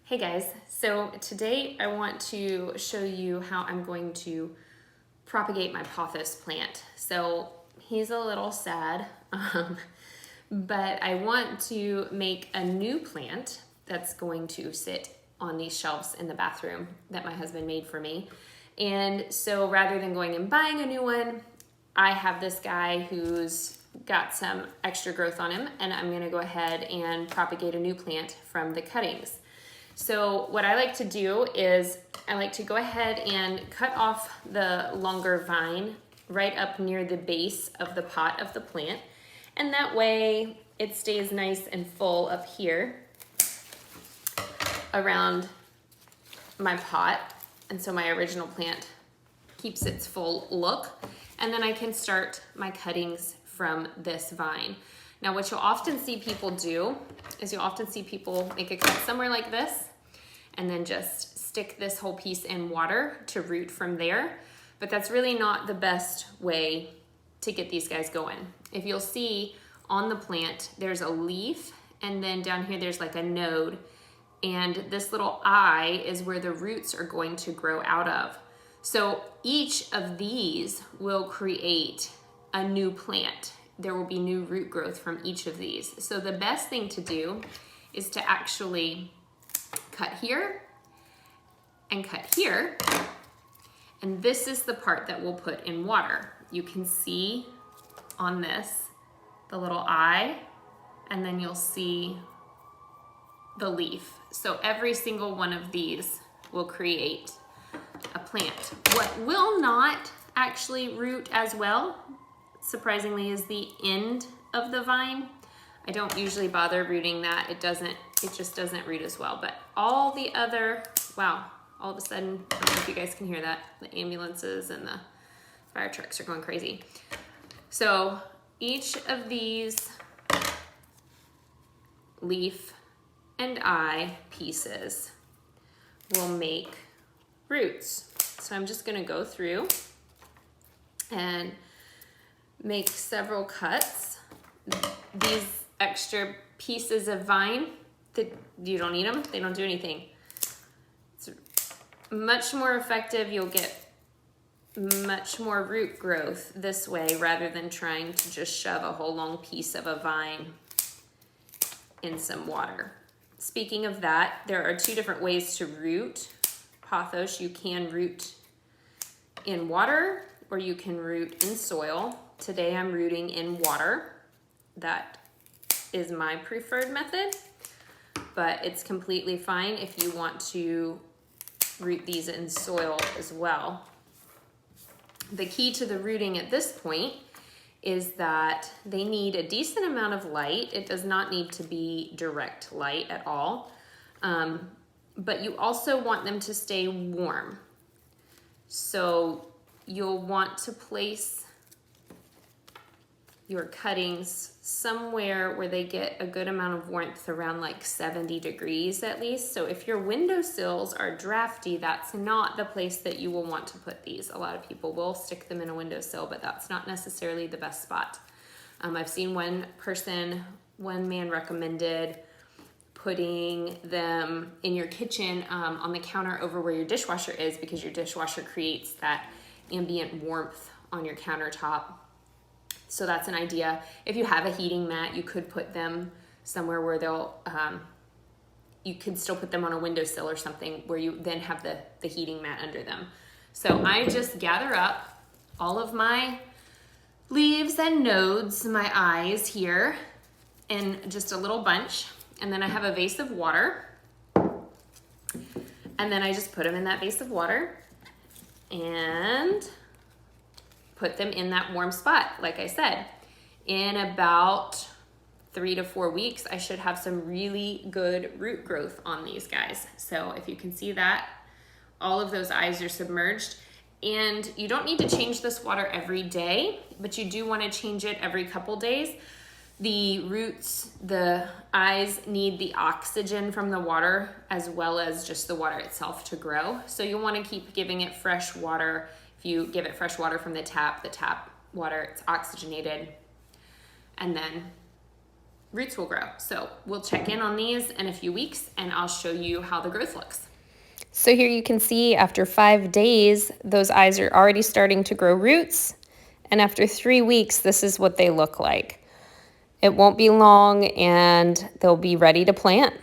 Hey guys, so today I want to show you how I'm going to propagate my pothos plant. So he's a little sad, but I want to make a new plant that's going to sit on these shelves in the bathroom that my husband made for me. And so rather than going and buying a new one, I have this guy who's got some extra growth on him, and I'm gonna go ahead and propagate a new plant from the cuttings. So what I like to do is I like to go ahead and cut off the longer vine right up near the base of the pot of the plant. And that way it stays nice and full up here around my pot. And so my original plant keeps its full look. And then I can start my cuttings from this vine. Now, what you'll often see people do is you'll often see people make a cut somewhere like this and then just stick this whole piece in water to root from there. But that's really not the best way to get these guys going. If you'll see on the plant, there's a leaf, and then down here there's like a node, and this little eye is where the roots are going to grow out of. So each of these will create a new plant. There will be new root growth from each of these. So the best thing to do is to actually cut here and cut here. And this is the part that we'll put in water. You can see on this the little eye, and then you'll see the leaf. So every single one of these will create a plant. What will not actually root as well, surprisingly, is the end of the vine. I don't usually bother rooting that. It just doesn't root as well. But all the other, wow, all of a sudden, I don't know if you guys can hear that. The ambulances and the fire trucks are going crazy. So each of these leaf and eye pieces will make roots. So I'm just gonna go through and make several cuts. These extra pieces of vine, that you don't need them, they don't do anything. It's much more effective. You'll get much more root growth this way rather than trying to just shove a whole long piece of a vine in some water. Speaking of that, there are two different ways to root pothos. You can root in water or you can root in soil. Today I'm rooting in water. That is my preferred method, but it's completely fine if you want to root these in soil as well. The key to the rooting at this point is that they need a decent amount of light. It does not need to be direct light at all, but you also want them to stay warm. So you'll want to place your cuttings somewhere where they get a good amount of warmth, around like 70 degrees at least. So if your windowsills are drafty, that's not the place that you will want to put these. A lot of people will stick them in a windowsill, but that's not necessarily the best spot. I've seen one man recommended putting them in your kitchen on the counter over where your dishwasher is, because your dishwasher creates that ambient warmth on your countertop. So that's an idea. If you have a heating mat, you could put them somewhere where they'll, you could still put them on a windowsill or something where you then have the heating mat under them. So I just gather up all of my leaves and nodes, my eyes here, in just a little bunch. And then I have a vase of water. And then I just put them in that vase of water and put them in that warm spot. Like I said, in about 3 to 4 weeks, I should have some really good root growth on these guys. So if you can see that, all of those eyes are submerged. And you don't need to change this water every day, but you do want to change it every couple days. The roots, the eyes need the oxygen from the water as well as just the water itself to grow. So you'll want to keep giving it fresh water. If you give it fresh water from the tap water, it's oxygenated. And then roots will grow. So we'll check in on these in a few weeks and I'll show you how the growth looks. So here you can see after 5 days, those eyes are already starting to grow roots. And after 3 weeks, this is what they look like. It won't be long and they'll be ready to plant.